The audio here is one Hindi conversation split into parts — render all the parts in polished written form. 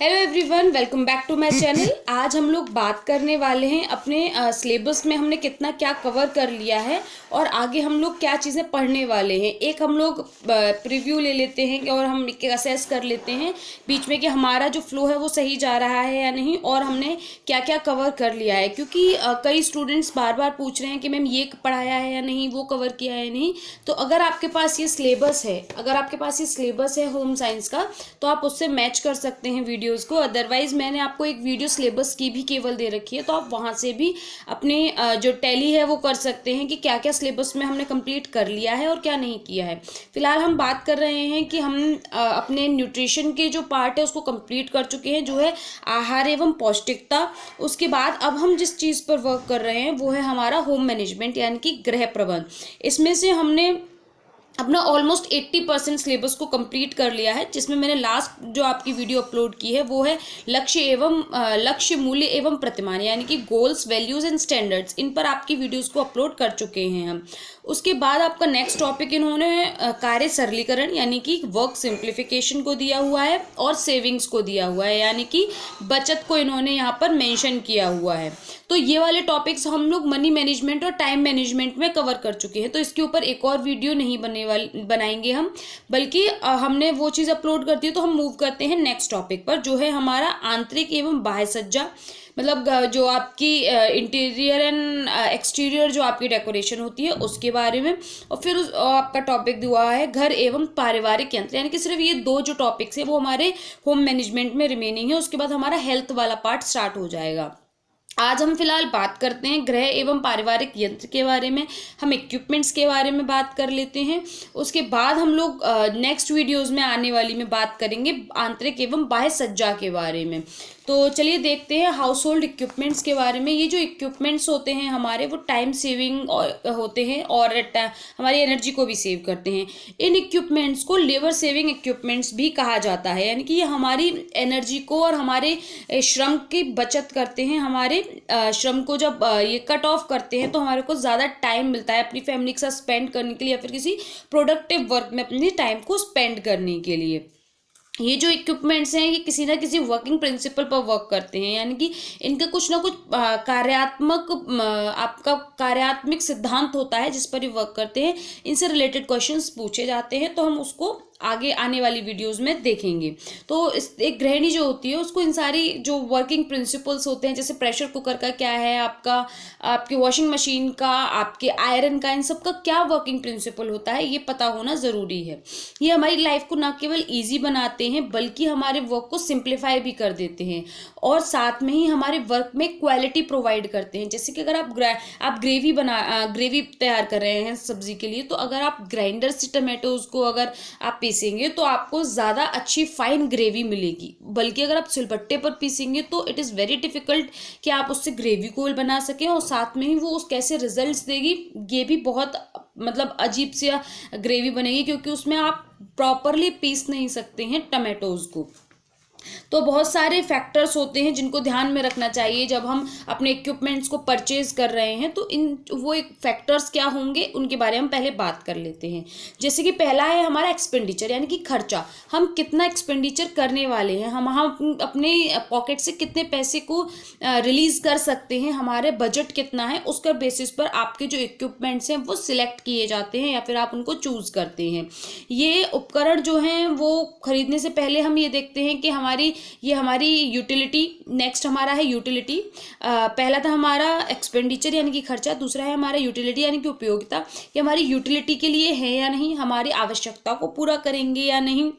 Hello everyone, welcome back to my channel. आज हम लोग बात करने वाले हैं अपने सिलेबस में हमने कितना क्या कवर कर लिया है और आगे हम लोग क्या चीज़ें पढ़ने वाले हैं। एक हम लोग प्रीव्यू ले लेते हैं और हम एक असेस कर लेते हैं बीच में कि हमारा जो फ्लो है वो सही जा रहा है या नहीं और हमने क्या क्या कवर कर लिया है। क्योंकि कई स्टूडेंट्स बार बार पूछ रहे हैं कि मैम ये पढ़ाया है या नहीं, वो कवर किया है या नहीं। तो अगर आपके पास ये सिलेबस है होम साइंस का, तो आप उससे मैच कर सकते हैं वीडियोस को। अदरवाइज मैंने आपको एक वीडियो सिलेबस की भी केवल दे रखी है, तो आप वहां से भी अपने जो टैली है वो कर सकते हैं कि क्या क्या सिलेबस में हमने कंप्लीट कर लिया है और क्या नहीं किया है। फिलहाल हम बात कर रहे हैं कि हम अपने न्यूट्रिशन के जो पार्ट है उसको कंप्लीट कर चुके हैं, जो है आहार एवं पौष्टिकता। उसके बाद अब हम जिस चीज़ पर वर्क कर रहे हैं वो है हमारा होम मैनेजमेंट यानी कि गृह प्रबंधन। इसमें से हमने अपना ऑलमोस्ट 80% सिलेबस को कंप्लीट कर लिया है, जिसमें मैंने लास्ट जो आपकी वीडियो अपलोड की है वो है लक्ष्य मूल्य एवं प्रतिमान यानी कि गोल्स, वैल्यूज एंड स्टैंडर्ड्स। इन पर आपकी वीडियोस को अपलोड कर चुके हैं हम। उसके बाद आपका नेक्स्ट टॉपिक इन्होंने कार्य सरलीकरण यानी कि वर्क सिंप्लीफिकेशन को दिया हुआ है और सेविंग्स को दिया हुआ है यानी कि बचत को इन्होंने यहाँ पर मेंशन किया हुआ है। तो ये वाले टॉपिक्स हम लोग मनी मैनेजमेंट और टाइम मैनेजमेंट में कवर कर चुके हैं, तो इसके ऊपर एक और वीडियो नहीं बनाएंगे हम, बल्कि हमने वो चीज़ अपलोड कर दी है। तो हम मूव करते हैं नेक्स्ट टॉपिक पर, जो है हमारा आंतरिक एवं बाह्य सज्जा, मतलब जो आपकी इंटीरियर एंड एक्सटीरियर जो आपकी डेकोरेशन होती है उसके बारे में। और फिर आपका टॉपिक हुआ है घर एवं पारिवारिक यंत्र, यानी कि सिर्फ ये दो जो टॉपिक्स है वो हमारे होम मैनेजमेंट में रिमेनिंग है। उसके बाद हमारा हेल्थ वाला पार्ट स्टार्ट हो जाएगा। आज हम फिलहाल बात करते हैं गृह एवं पारिवारिक यंत्र के बारे में, हम इक्विपमेंट्स के बारे में बात कर लेते हैं। उसके बाद हम लोग नेक्स्ट वीडियोस में आने वाली में बात करेंगे आंतरिक एवं बाह्य सज्जा के बारे में। तो चलिए देखते हैं हाउस होल्ड इक्विपमेंट्स के बारे में। ये जो इक्विपमेंट्स होते हैं हमारे, वो टाइम सेविंग होते हैं और हमारी एनर्जी को भी सेव करते हैं। इन इक्विपमेंट्स को लेबर सेविंग इक्विपमेंट्स भी कहा जाता है, यानी कि ये हमारी एनर्जी को और हमारे श्रम की बचत करते हैं। हमारे श्रम को जब ये कट ऑफ करते हैं तो हमारे को ज़्यादा टाइम मिलता है अपनी फैमिली के साथ स्पेंड करने के लिए या फिर किसी प्रोडक्टिव वर्क में अपने टाइम को स्पेंड करने के लिए। ये जो इक्विपमेंट्स हैं ये किसी ना किसी वर्किंग प्रिंसिपल पर वर्क करते हैं, यानी कि इनका कुछ ना कुछ आपका कार्यात्मक सिद्धांत होता है जिस पर ये वर्क करते हैं। इनसे रिलेटेड क्वेश्चंस पूछे जाते हैं, तो हम उसको आगे आने वाली वीडियोस में देखेंगे। तो एक गृहिणी जो होती है उसको इन सारी जो वर्किंग प्रिंसिपल्स होते हैं, जैसे प्रेशर कुकर का क्या है, आपकी वॉशिंग मशीन का, आपके आयरन का, इन सब का क्या वर्किंग प्रिंसिपल होता है ये पता होना ज़रूरी है। ये हमारी लाइफ को ना केवल ईजी बनाते हैं बल्कि हमारे वर्क को सिंप्लीफाई भी कर देते हैं और साथ में ही हमारे वर्क में क्वालिटी प्रोवाइड करते हैं। जैसे कि अगर आप ग्रेवी तैयार कर रहे हैं सब्जी के लिए, तो अगर आप ग्राइंडर से टमाटोज को अगर आप पीसेंगे तो आपको ज़्यादा अच्छी फाइन ग्रेवी मिलेगी, बल्कि अगर आप सिलबट्टे पर पीसेंगे तो इट इज़ वेरी डिफिकल्ट कि आप उससे ग्रेवी को बना सकें और साथ में ही वो उस कैसे रिजल्ट्स देगी ये भी बहुत मतलब अजीब सी ग्रेवी बनेगी, क्योंकि उसमें आप प्रॉपरली पीस नहीं सकते हैं टमाटोज को। तो बहुत सारे फैक्टर्स होते हैं जिनको ध्यान में रखना चाहिए जब हम अपने इक्विपमेंट्स को परचेज कर रहे हैं। तो वो एक फैक्टर्स क्या होंगे उनके बारे में हम पहले बात कर लेते हैं। जैसे कि पहला है हमारा एक्सपेंडिचर, यानी कि खर्चा। हम कितना एक्सपेंडिचर करने वाले हैं, हम अपने पॉकेट से कितने पैसे को रिलीज कर सकते हैं, हमारे बजट कितना है, उसका बेसिस पर आपके जो इक्विपमेंट्स हैं वो सिलेक्ट किए जाते हैं या फिर आप उनको चूज करते हैं। ये उपकरण जो हैं वो खरीदने से पहले हम ये देखते हैं कि हमारी यूटिलिटी, नेक्स्ट हमारा है यूटिलिटी। पहला था हमारा एक्सपेंडिचर यानी कि खर्चा, दूसरा है हमारा यूटिलिटी यानी कि उपयोगिता। ये हमारी यूटिलिटी के लिए है या नहीं, हमारी आवश्यकता को पूरा करेंगे या नहीं,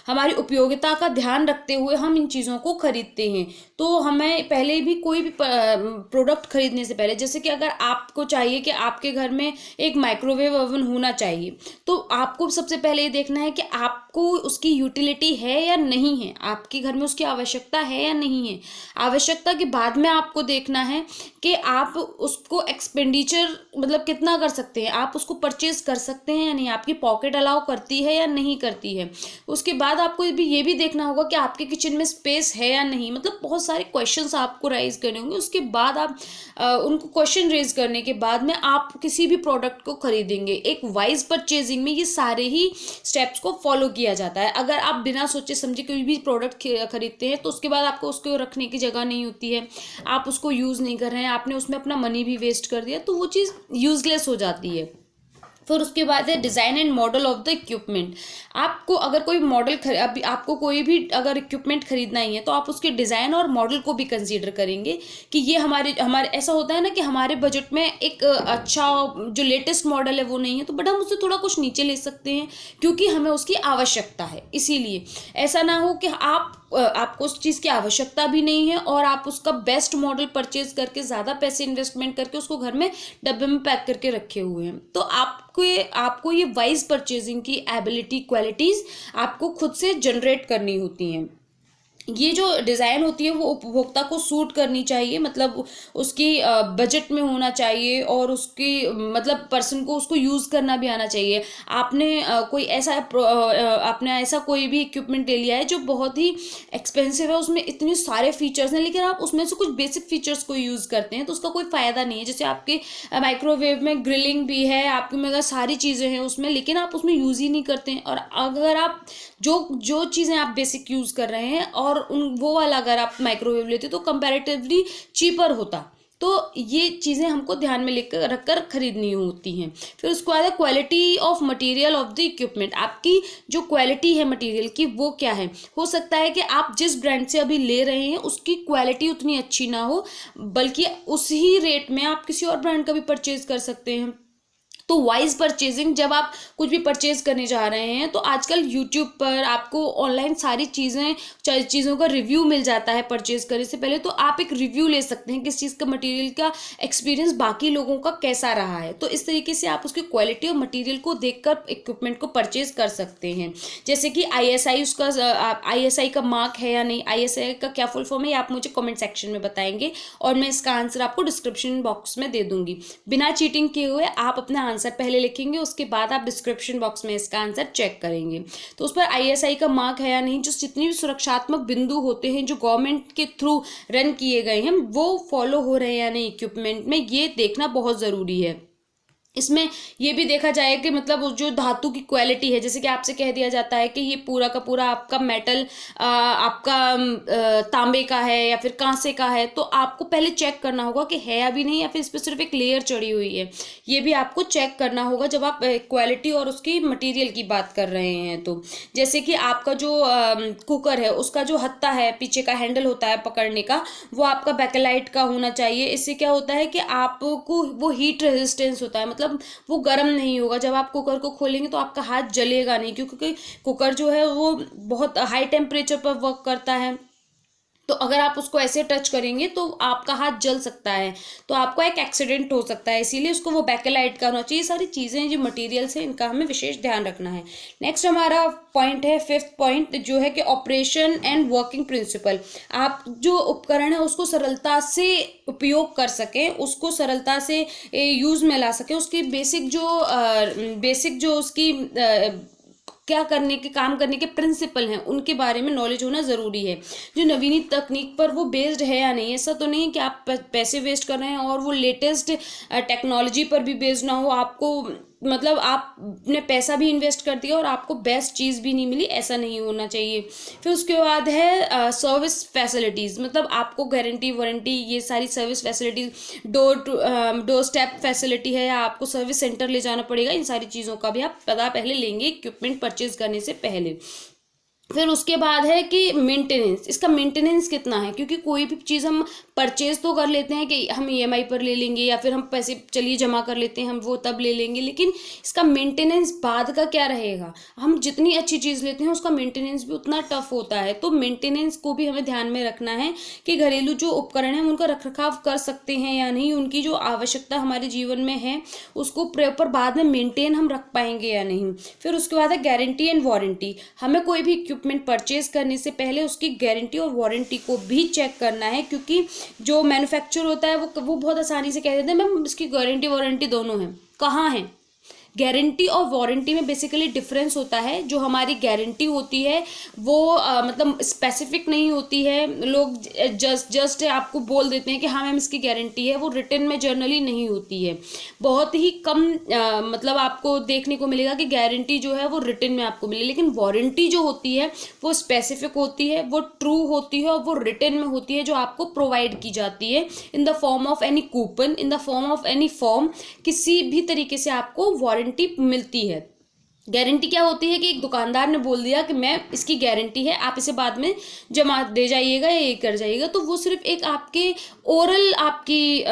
हमारी उपयोगिता का ध्यान रखते हुए हम इन चीज़ों को खरीदते हैं। तो हमें पहले भी कोई भी प्रोडक्ट खरीदने से पहले, जैसे कि अगर आपको चाहिए कि आपके घर में एक माइक्रोवेव ओवन होना चाहिए, तो आपको सबसे पहले ये देखना है कि आपको उसकी यूटिलिटी है या नहीं है, आपके घर में उसकी आवश्यकता है या नहीं है। आवश्यकता के बाद में आपको देखना है कि आप उसको एक्सपेंडिचर मतलब कितना कर सकते हैं, आप उसको परचेज कर सकते हैं या नहीं, आपकी पॉकेट अलाउ करती है या नहीं करती है। उसके बाद बाद आपको ये भी देखना होगा कि आपके किचन में स्पेस है या नहीं, मतलब बहुत सारे क्वेश्चंस आपको राइज करने होंगे। उसके बाद आप उनको क्वेश्चन रेज करने के बाद में आप किसी भी प्रोडक्ट को खरीदेंगे। एक वाइज परचेजिंग में ये सारे ही स्टेप्स को फॉलो किया जाता है। अगर आप बिना सोचे समझे कोई भी प्रोडक्ट खरीदते हैं तो उसके बाद आपको उसको रखने की जगह नहीं होती है, आप उसको यूज़ नहीं कर रहे हैं, आपने उसमें अपना मनी भी वेस्ट कर दिया, तो वो चीज़ यूजलेस हो जाती है। फिर उसके बाद है design and model of the equipment. आपको अगर कोई मॉडल अभी आपको कोई भी अगर इक्विपमेंट खरीदना ही है तो आप उसके डिज़ाइन और मॉडल को भी कंसीडर करेंगे कि ये हमारे ऐसा होता है ना कि हमारे बजट में एक अच्छा जो लेटेस्ट मॉडल है वो नहीं है, तो बट हम उससे थोड़ा कुछ नीचे ले सकते हैं क्योंकि हमें उसकी आवश्यकता है। इसीलिए ऐसा ना हो कि आपको उस चीज़ की आवश्यकता भी नहीं है और आप उसका बेस्ट मॉडल परचेज करके ज़्यादा पैसे इन्वेस्टमेंट करके उसको घर में डब्बे में पैक करके रखे हुए हैं। तो आपको ये वाइज परचेजिंग की एबिलिटी क्वालिटीज़ आपको खुद से जनरेट करनी होती हैं। ये जो डिज़ाइन होती है वो उपभोक्ता को सूट करनी चाहिए, मतलब उसकी बजट में होना चाहिए और उसकी मतलब पर्सन को उसको यूज़ करना भी आना चाहिए। आपने ऐसा कोई भी इक्विपमेंट ले लिया है जो बहुत ही एक्सपेंसिव है, उसमें इतने सारे फीचर्स हैं, लेकिन आप उसमें से कुछ बेसिक फीचर्स को यूज़ करते हैं तो उसका कोई फ़ायदा नहीं है। जैसे आपके माइक्रोवेव में ग्रिलिंग भी है, आपके में सारी चीज़ें हैं उसमें, लेकिन आप उसमें यूज़ ही नहीं करते हैं। और अगर आप जो चीज़ें आप बेसिक यूज़ कर रहे हैं और वो वाला अगर आप माइक्रोवेव लेते तो कंपैरेटिवली चीपर होता। तो ये चीज़ें हमको ध्यान में लेकर रखकर खरीदनी होती हैं। फिर उसके बाद है quality of material of the equipment. आपकी जो क्वालिटी है मटेरियल की वो क्या है। हो सकता है कि आप जिस ब्रांड से अभी ले रहे हैं उसकी क्वालिटी उतनी अच्छी ना हो, बल्कि उसी रेट में आप किसी और ब्रांड का भी परचेज कर सकते हैं। तो वाइज परचेजिंग, जब आप कुछ भी परचेज करने जा रहे हैं तो आजकल यूट्यूब पर आपको ऑनलाइन सारी चीज़ों का रिव्यू मिल जाता है परचेज करने से पहले, तो आप एक रिव्यू ले सकते हैं किस चीज़ का मटेरियल का एक्सपीरियंस बाकी लोगों का कैसा रहा है। तो इस तरीके से आप उसकी क्वालिटी और मटेरियल को देखकर इक्विपमेंट को परचेज कर सकते हैं। जैसे कि ISI का मार्क है या नहीं, ISI का क्या फुल फॉर्म है, आप मुझे कॉमेंट सेक्शन में बताएंगे और मैं इसका आंसर आपको डिस्क्रिप्शन बॉक्स में दे दूंगी। बिना चीटिंग किए हुए आप अपना आंसर पहले लिखेंगे, उसके बाद आप डिस्क्रिप्शन बॉक्स में इसका आंसर चेक करेंगे। तो उस पर ISI का मार्क है या नहीं, जो जितनी भी सुरक्षात्मक बिंदु होते हैं जो गवर्नमेंट के थ्रू रन किए गए हैं वो फॉलो हो रहे हैं या नहीं इक्विपमेंट में, ये देखना बहुत ज़रूरी है। इसमें ये भी देखा जाए कि मतलब उस जो धातु की क्वालिटी है, जैसे कि आपसे कह दिया जाता है कि ये पूरा का पूरा आपका मेटल आपका तांबे का है या फिर कांसे का है, तो आपको पहले चेक करना होगा कि है अभी नहीं या फिर इस पर सिर्फ एक लेयर चढ़ी हुई है। ये भी आपको चेक करना होगा जब आप क्वालिटी और उसकी मटेरियल की बात कर रहे हैं। तो जैसे कि आपका जो कुकर है उसका जो हत्ता है, पीछे का हैंडल होता है पकड़ने का, वो आपका बैकेलाइट का होना चाहिए। इससे क्या होता है कि आपको वो हीट रेजिस्टेंस होता है, मतलब वो गर्म नहीं होगा। जब आप कुकर को खोलेंगे तो आपका हाथ जलेगा नहीं, क्योंकि कुकर जो है वो बहुत हाई टेम्परेचर पर वर्क करता है। तो अगर आप उसको ऐसे टच करेंगे तो आपका हाथ जल सकता है, तो आपको एक एक्सीडेंट हो सकता है। इसीलिए उसको वो बैकेलाइट का होना चाहिए। सारी चीज़ें जो मटेरियल्स हैं इनका हमें विशेष ध्यान रखना है। नेक्स्ट हमारा पॉइंट है, 5th पॉइंट, जो है कि ऑपरेशन एंड वर्किंग प्रिंसिपल। आप जो उपकरण है उसको सरलता से उपयोग कर सकें, उसको सरलता से यूज़ में ला सकें, उसकी बेसिक जो उसकी काम करने के प्रिंसिपल हैं उनके बारे में नॉलेज होना ज़रूरी है। जो नवीनी तकनीक पर वो बेस्ड है या नहीं, ऐसा तो नहीं कि आप पैसे वेस्ट कर रहे हैं और वो लेटेस्ट टेक्नोलॉजी पर भी बेस्ड ना हो। आपको मतलब आपने पैसा भी इन्वेस्ट कर दिया और आपको बेस्ट चीज़ भी नहीं मिली, ऐसा नहीं होना चाहिए। फिर उसके बाद है सर्विस फैसिलिटीज़, मतलब आपको गारंटी वारंटी ये सारी service facilities, door step facility है या आपको सर्विस सेंटर ले जाना पड़ेगा, इन सारी चीज़ों का भी आप पता पहले लेंगे इक्विपमेंट परचेज करने से पहले। फिर उसके बाद है कि मेंटेनेंस, इसका मेंटेनेंस कितना है, क्योंकि कोई भी चीज़ हम परचेज तो कर लेते हैं कि हम EMI पर ले लेंगे या फिर हम पैसे चलिए जमा कर लेते हैं, हम वो तब ले लेंगे, लेकिन इसका मेंटेनेंस बाद का क्या रहेगा। हम जितनी अच्छी चीज़ लेते हैं उसका मेंटेनेंस भी उतना टफ होता है। तो मेंटेनेंस को भी हमें ध्यान में रखना है कि घरेलू जो उपकरण हैं उनका रखरखाव कर सकते हैं या नहीं, उनकी जो आवश्यकता हमारे जीवन में है उसको प्रॉपर बाद में मेंटेन हम रख पाएंगे या नहीं। फिर उसके बाद है गारंटी एंड वारंटी। हमें कोई भी इक्विपमेंट परचेज करने से पहले उसकी गारंटी और वारंटी को भी चेक करना है, क्योंकि जो मैन्युफैक्चर होता है वो बहुत आसानी से कह देते हैं मैम इसकी गारंटी वारंटी दोनों है, कहाँ है। गारंटी और वारंटी में बेसिकली डिफरेंस होता है। जो हमारी गारंटी होती है वो मतलब स्पेसिफिक नहीं होती है, लोग जस्ट आपको बोल देते हैं कि हाँ मैम इसकी गारंटी है, वो रिटन में जनरली नहीं होती है। बहुत ही कम मतलब आपको देखने को मिलेगा कि गारंटी जो है वो रिटन में आपको मिले, लेकिन वारंटी जो होती है वो स्पेसिफिक होती है, वो ट्रू होती है और वो रिटन में होती है, जो आपको प्रोवाइड की जाती है in the form of any coupon, in the form of any form, किसी भी तरीके से आपको वारंटी मिलती है। गारंटी क्या होती है कि एक दुकानदार ने बोल दिया कि मैं इसकी गारंटी है, आप इसे बाद में जमा दे जाइएगा या ये कर जाइएगा, तो वो सिर्फ एक आपके ओरल आपकी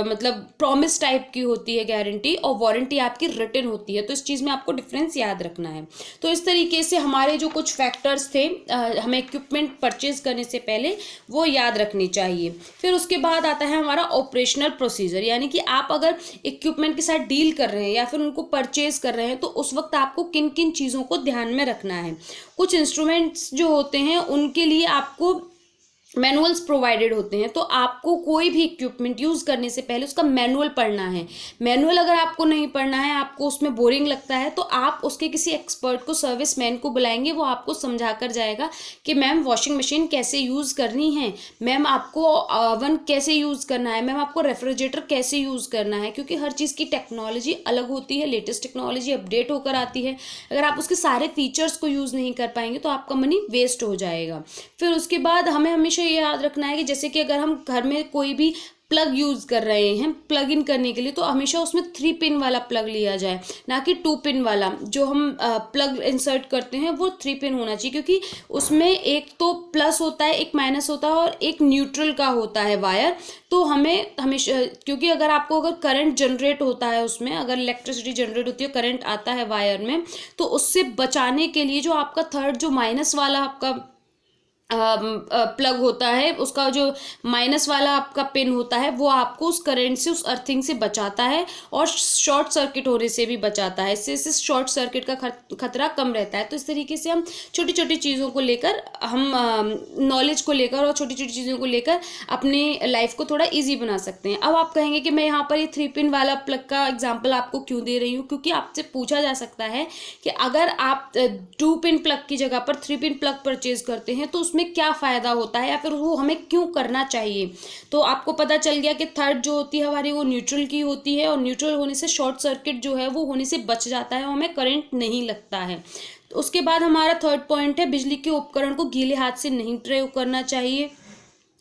मतलब प्रॉमिस टाइप की होती है गारंटी, और वारंटी आपकी रिटन होती है। तो इस चीज़ में आपको डिफरेंस याद रखना है। तो इस तरीके से हमारे जो कुछ फैक्टर्स थे हमें इक्विपमेंट परचेज करने से पहले वो याद रखनी चाहिए। फिर उसके बाद आता है हमारा ऑपरेशनल प्रोसीजर, यानी कि आप अगर इक्विपमेंट के साथ डील कर रहे हैं या फिर उनको परचेज कर रहे हैं तो उस वक्त आपको किन किन चीज़ों को ध्यान में रखना है। कुछ इंस्ट्रूमेंट्स जो होते हैं उनके लिए आपको मैनुअल्स प्रोवाइडेड होते हैं, तो आपको कोई भी इक्विपमेंट यूज़ करने से पहले उसका मैनुअल पढ़ना है। मैनुअल अगर आपको नहीं पढ़ना है, आपको उसमें बोरिंग लगता है, तो आप उसके किसी एक्सपर्ट को, सर्विस मैन को बुलाएंगे, वो आपको समझा कर जाएगा कि मैम वॉशिंग मशीन कैसे यूज़ करनी है, मैम आपको ओवन कैसे यूज़ करना है, मैम आपको रेफ्रिजरेटर कैसे यूज़ करना है, क्योंकि हर चीज़ की टेक्नोलॉजी अलग होती है, लेटेस्ट टेक्नोलॉजी अपडेट होकर आती है। अगर आप उसके सारे फीचर्स को यूज़ नहीं कर पाएंगे तो आपका मनी वेस्ट हो जाएगा। फिर उसके बाद हमें हमेशा ये याद रखना है कि जैसे कि अगर हम घर में कोई भी प्लग यूज़ कर रहे हैं प्लग इन करने के लिए, तो हमेशा उसमें 3 पिन वाला प्लग लिया जाए, ना कि 2 पिन वाला। जो हम प्लग इंसर्ट करते हैं वो 3 पिन होना चाहिए, क्योंकि उसमें एक तो प्लस होता है, एक माइनस होता है और एक न्यूट्रल का होता है वायर। तो हमें हमेशा, क्योंकि अगर करंट जनरेट होता है उसमें, अगर इलेक्ट्रिसिटी जनरेट होती है, करंट आता है वायर में, तो उससे बचाने के लिए जो आपका थर्ड जो माइनस वाला आपका प्लग होता है, उसका जो माइनस वाला आपका पिन होता है, वो आपको उस करंट से, उस अर्थिंग से बचाता है और शॉर्ट सर्किट होने से भी बचाता है। इससे शॉर्ट सर्किट का खतरा कम रहता है। तो इस तरीके से हम छोटी छोटी चीज़ों को लेकर, हम नॉलेज को लेकर और छोटी छोटी चीज़ों को लेकर अपनी लाइफ को थोड़ा ईजी बना सकते हैं। अब आप कहेंगे कि मैं यहाँ पर ये 3 पिन वाला प्लग का एग्जाम्पल आपको क्यों दे रही हूँ, क्योंकि आपसे पूछा जा सकता है कि अगर आप 2 पिन प्लग की जगह पर 3 पिन प्लग परचेज करते हैं तो उसमें क्या फ़ायदा होता है, या फिर वो हमें क्यों करना चाहिए। तो आपको पता चल गया कि थर्ड जो होती है हमारी, वो न्यूट्रल की होती है, और न्यूट्रल होने से शॉर्ट सर्किट जो है वो होने से बच जाता है और हमें करंट नहीं लगता है। तो उसके बाद हमारा थर्ड पॉइंट है, बिजली के उपकरण को गीले हाथ से नहीं प्रयोग करना चाहिए,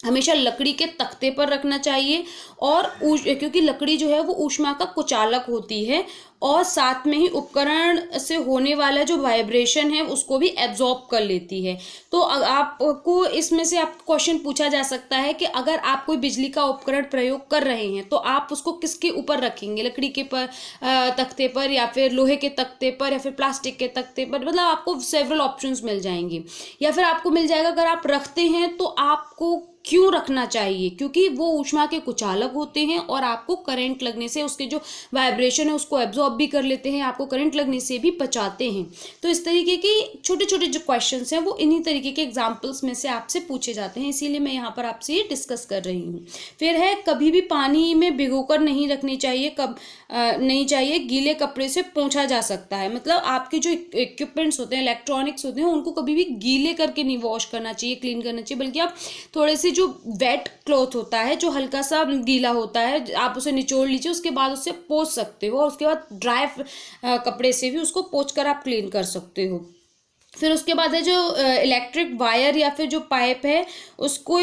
हमेशा लकड़ी के तख्ते पर रखना चाहिए। और क्योंकि लकड़ी जो है वो ऊष्मा का कुचालक होती है, और साथ में ही उपकरण से होने वाला जो वाइब्रेशन है उसको भी एब्जॉर्ब कर लेती है। तो आपको इसमें से आप क्वेश्चन पूछा जा सकता है कि अगर आप कोई बिजली का उपकरण प्रयोग कर रहे हैं तो आप उसको किसके ऊपर रखेंगे, लकड़ी के तख्ते पर, या फिर लोहे के तख्ते पर, या फिर प्लास्टिक के तख्ते पर। मतलब आपको सेवरल ऑप्शंस मिल जाएंगे, या फिर आपको मिल जाएगा अगर आप रखते हैं तो आपको क्यों रखना चाहिए, क्योंकि वो ऊष्मा के कुचालक होते हैं और आपको करंट लगने से, उसके जो वाइब्रेशन है उसको एब्जॉर्ब भी कर लेते हैं, आपको करंट लगने से भी बचाते हैं। तो इस तरीके के छोटे छोटे जो क्वेश्चंस हैं वो इन्हीं तरीके के एग्जांपल्स में से आपसे पूछे जाते हैं, इसीलिए मैं यहाँ पर आपसे ये डिस्कस कर रही हूँ। फिर है, कभी भी पानी में भिगोकर नहीं रखनी चाहिए, नहीं चाहिए, गीले कपड़े से पोंछा जा सकता है। मतलब आपके जो इक्विपमेंट्स होते हैं, इलेक्ट्रॉनिक्स होते हैं, उनको कभी भी गीले करके नहीं वॉश करना चाहिए, क्लीन करना चाहिए, बल्कि आप थोड़े से जो वेट क्लॉथ होता है, जो हल्का सा गीला होता है, आप उसे निचोड़ लीजिए, उसके बाद उससे पोंछ सकते हो, और उसके बाद ड्राई कपड़े से भी उसको पोंछ कर आप क्लीन कर सकते हो। फिर उसके बाद है जो इलेक्ट्रिक वायर या फिर जो पाइप है, उसको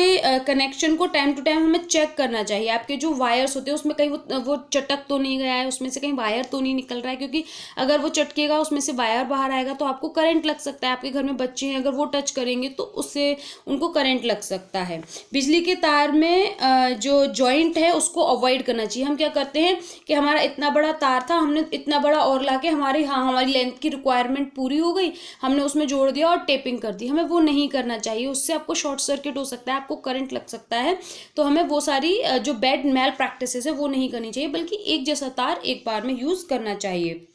कनेक्शन को टाइम टू टाइम हमें चेक करना चाहिए। आपके जो वायर्स होते हैं उसमें कहीं वो चटक तो नहीं गया है, उसमें से कहीं वायर तो नहीं निकल रहा है, क्योंकि अगर वो चटकेगा, उसमें से वायर बाहर आएगा तो आपको करंट लग सकता है। आपके घर में बच्चे हैं, अगर वो टच करेंगे तो उससे उनको करंट लग सकता है। बिजली के तार में जो जॉइंट है उसको अवॉइड करना चाहिए। हम क्या करते हैं कि हमारा इतना बड़ा तार था, हमने इतना बड़ा और ला के हमारी लेंथ की रिक्वायरमेंट पूरी हो गई, हमने उसमें जोड़ दिया और टेपिंग कर दी। हमें वो नहीं करना चाहिए, उससे आपको शॉर्ट सर्किट हो सकता है, आपको करंट लग सकता है। तो हमें वो सारी जो बैड मैल प्रैक्टिसेस है वो नहीं करनी चाहिए, बल्कि एक जैसा तार एक बार में यूज करना चाहिए।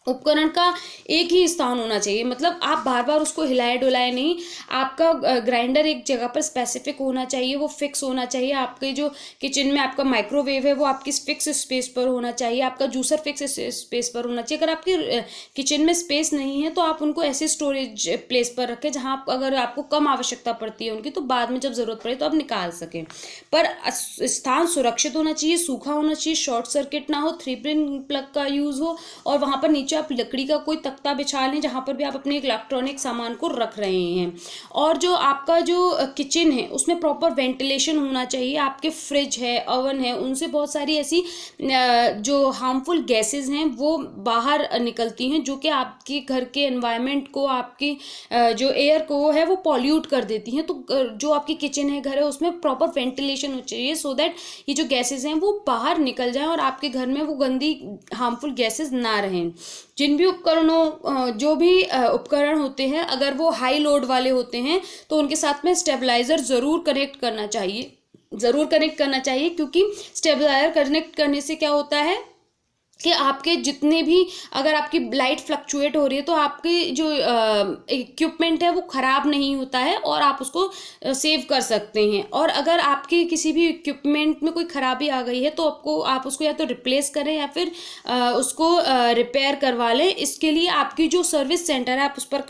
उपकरण का एक ही स्थान होना चाहिए, मतलब आप बार बार उसको हिलाए डुलाए नहीं। आपका ग्राइंडर एक जगह पर स्पेसिफिक होना चाहिए, वो फिक्स होना चाहिए। आपके जो किचन में आपका माइक्रोवेव है वो आपकी फिक्स स्पेस पर होना चाहिए, आपका जूसर फिक्स स्पेस पर होना चाहिए। अगर आपके किचन में स्पेस नहीं है तो आप उनको ऐसे स्टोरेज प्लेस पर रखें जहाँ अगर आपको कम आवश्यकता पड़ती है उनकी, तो बाद में जब ज़रूरत पड़े तो आप निकाल सकें। पर स्थान सुरक्षित होना चाहिए, सूखा होना चाहिए, शॉर्ट सर्किट ना हो, 3 पिन प्लग का यूज़ हो, और वहाँ पर नीचे आप लकड़ी का कोई तख्ता बिछा लें जहाँ पर भी आप अपने इलेक्ट्रॉनिक सामान को रख रहे हैं। और जो आपका जो किचन है उसमें प्रॉपर वेंटिलेशन होना चाहिए। आपके फ्रिज है, ओवन है, उनसे बहुत सारी ऐसी जो हार्मफुल गैसेस हैं वो बाहर निकलती हैं, जो कि आपके घर के एनवायरनमेंट को, आपकी जो एयर को है वो पॉल्यूट कर देती हैं। तो जो आपकी किचन है, घर है, उसमें प्रॉपर वेंटिलेशन होना चाहिए, सो दैट ये जो गैसेस हैं वो बाहर निकल जाएं और आपके घर में वो गंदी हार्मफुल गैसेस ना रहें। जिन भी उपकरणों जो भी उपकरण होते हैं, अगर वो हाई लोड वाले होते हैं तो उनके साथ में स्टेबलाइजर ज़रूर कनेक्ट करना चाहिए, क्योंकि स्टेबलाइजर कनेक्ट करने से क्या होता है कि आपके जितने भी, अगर आपकी लाइट फ्लक्चुएट हो रही है तो आपकी जो इक्विपमेंट है वो ख़राब नहीं होता है और आप उसको सेव कर सकते हैं। और अगर आपके किसी भी इक्विपमेंट में कोई ख़राबी आ गई है तो आप उसको या तो रिप्लेस करें या फिर उसको रिपेयर करवा लें। इसके लिए आपकी जो सर्विस सेंटर है आप उस पर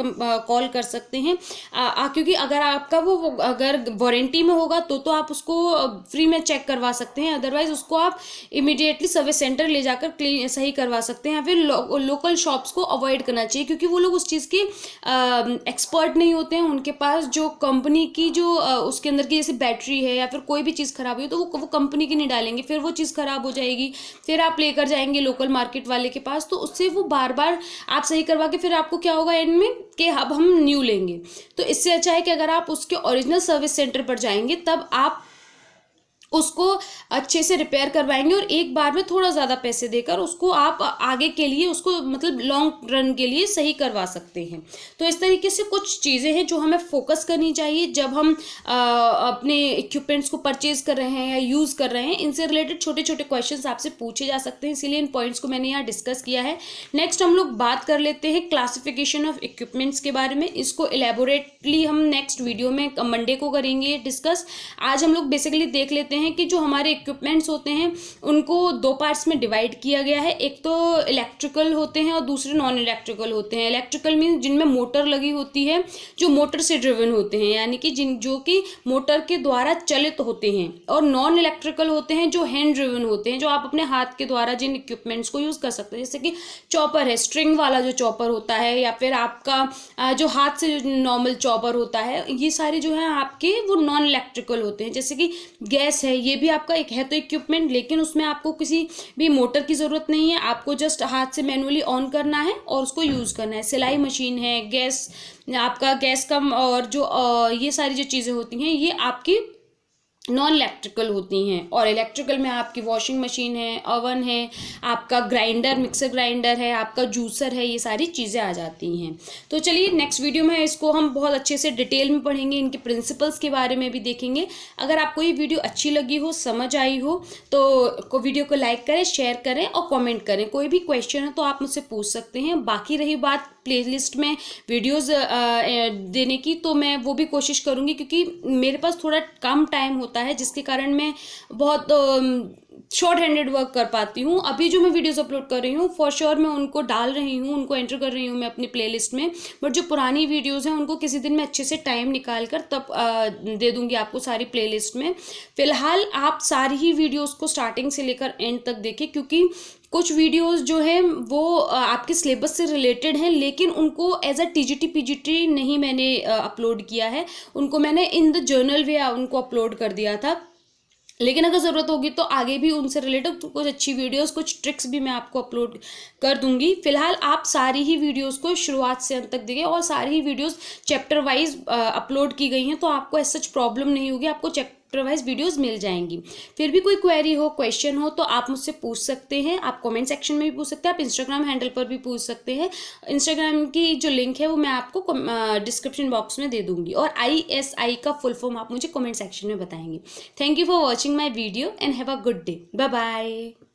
कॉल कर सकते हैं, क्योंकि अगर आपका वो अगर वारंटी में होगा तो आप उसको फ्री में चेक करवा सकते हैं, अदरवाइज उसको आप इमीडिएटली सर्विस सेंटर ले जाकर सही करवा सकते हैं। या फिर लोकल शॉप्स को अवॉइड करना चाहिए, क्योंकि वो लोग उस चीज़ के एक्सपर्ट नहीं होते हैं। उनके पास जो कंपनी की जो उसके अंदर की जैसे बैटरी है या फिर कोई भी चीज़ खराब हुई तो वो कंपनी की नहीं डालेंगे, फिर वो चीज़ खराब हो जाएगी, फिर आप लेकर जाएंगे लोकल मार्केट वाले के पास, तो उससे वो बार बार आप सही करवा के फिर आपको क्या होगा एंड में कि अब हम न्यू लेंगे। तो इससे अच्छा है कि अगर आप उसके ओरिजिनल सर्विस सेंटर पर जाएंगे तब आप उसको अच्छे से रिपेयर करवाएंगे और एक बार में थोड़ा ज़्यादा पैसे देकर उसको आप आगे के लिए उसको मतलब लॉन्ग रन के लिए सही करवा सकते हैं। तो इस तरीके से कुछ चीज़ें हैं जो हमें फोकस करनी चाहिए जब हम अपने इक्विपमेंट्स को परचेज कर रहे हैं या यूज़ कर रहे हैं। इनसे रिलेटेड छोटे छोटे क्वेश्चंस आपसे पूछे जा सकते हैं, इसीलिए इन पॉइंट्स को मैंने यहाँ डिस्कस किया है। नेक्स्ट हम लोग बात कर लेते हैं क्लासिफिकेशन ऑफ इक्विपमेंट्स के बारे में। इसको एलेबोरेटली हम नेक्स्ट वीडियो में मंडे को करेंगे डिस्कस। आज हम लोग बेसिकली देख लेते हैं कि जो हमारे इक्विपमेंट्स होते हैं उनको 2 पार्ट्स में डिवाइड किया गया है। एक तो इलेक्ट्रिकल होते हैं और दूसरे नॉन इलेक्ट्रिकल होते हैं। इलेक्ट्रिकल मीन जिनमें मोटर लगी होती है, जो मोटर से ड्रिवन होते हैं, यानी कि जो कि मोटर के द्वारा चलित होते हैं। और नॉन इलेक्ट्रिकल होते हैं जो हैंड ड्रिवन होते हैं, जो आप अपने हाथ के द्वारा जिन इक्विपमेंट्स को यूज़ कर सकते हैं, जैसे कि चॉपर है, स्ट्रिंग वाला जो चॉपर होता है, या फिर आपका जो हाथ से जो नॉर्मल चॉपर होता है, ये सारे जो है आपके वो नॉन इलेक्ट्रिकल होते हैं। जैसे कि गैस है, ये भी आपका एक है तो इक्विपमेंट, लेकिन उसमें आपको किसी भी मोटर की ज़रूरत नहीं है, आपको जस्ट हाथ से मैनुअली ऑन करना है और उसको यूज़ करना है। सिलाई मशीन है, गैस, आपका गैस का, और जो ये सारी जो चीज़ें होती हैं ये आपकी नॉन इलेक्ट्रिकल होती हैं। और इलेक्ट्रिकल में आपकी वॉशिंग मशीन है, ओवन है, आपका ग्राइंडर, मिक्सर ग्राइंडर है, आपका जूसर है, ये सारी चीज़ें आ जाती हैं। तो चलिए नेक्स्ट वीडियो में इसको हम बहुत अच्छे से डिटेल में पढ़ेंगे, इनके प्रिंसिपल्स के बारे में भी देखेंगे। अगर आपको ये वीडियो अच्छी लगी हो, समझ आई हो, तो वीडियो को लाइक करें, शेयर करें और कॉमेंट करें। कोई भी क्वेश्चन है तो आप मुझसे पूछ सकते हैं। बाकी रही बात प्लेलिस्ट में वीडियोस देने की, तो मैं वो भी कोशिश करूँगी, क्योंकि मेरे पास थोड़ा कम टाइम होता है जिसके कारण मैं बहुत शॉर्ट हैंडेड वर्क कर पाती हूँ। अभी जो मैं वीडियोस अपलोड कर रही हूँ फॉर श्योर मैं उनको डाल रही हूँ, उनको एंटर कर रही हूँ मैं अपनी प्लेलिस्ट में, बट जो पुरानी वीडियोस हैं उनको किसी दिन मैं अच्छे से टाइम निकाल कर तब दे दूँगी आपको सारी प्लेलिस्ट में। फिलहाल आप सारी ही वीडियोज़ को स्टार्टिंग से लेकर एंड तक देखें, क्योंकि कुछ वीडियोस जो हैं वो आपके सिलेबस से रिलेटेड हैं, लेकिन उनको एज अ टीजीटी पीजीटी नहीं मैंने अपलोड किया है, उनको मैंने इन द जर्नल वे उनको अपलोड कर दिया था। लेकिन अगर ज़रूरत होगी तो आगे भी उनसे रिलेटेड कुछ अच्छी वीडियोस, कुछ ट्रिक्स भी मैं आपको अपलोड कर दूंगी। फिलहाल आप सारी ही वीडियोस को शुरुआत से अंत तक देखें, और सारी ही वीडियोस चैप्टर वाइज अपलोड की गई हैं, तो आपको ऐसा सच प्रॉब्लम नहीं होगी, आपको चैप्टर वाइज वीडियोस मिल जाएंगी। फिर भी कोई क्वेरी हो, क्वेश्चन हो तो आप मुझसे पूछ सकते हैं। आप कमेंट सेक्शन में भी पूछ सकते हैं, आप इंस्टाग्राम हैंडल पर भी पूछ सकते हैं। इंस्टाग्राम की जो लिंक है वो मैं आपको डिस्क्रिप्शन बॉक्स में दे दूंगी, और ISI का फुल फॉर्म आप मुझे कमेंट सेक्शन में बताएंगे। Thank you for watching my video and have a good day. Bye bye.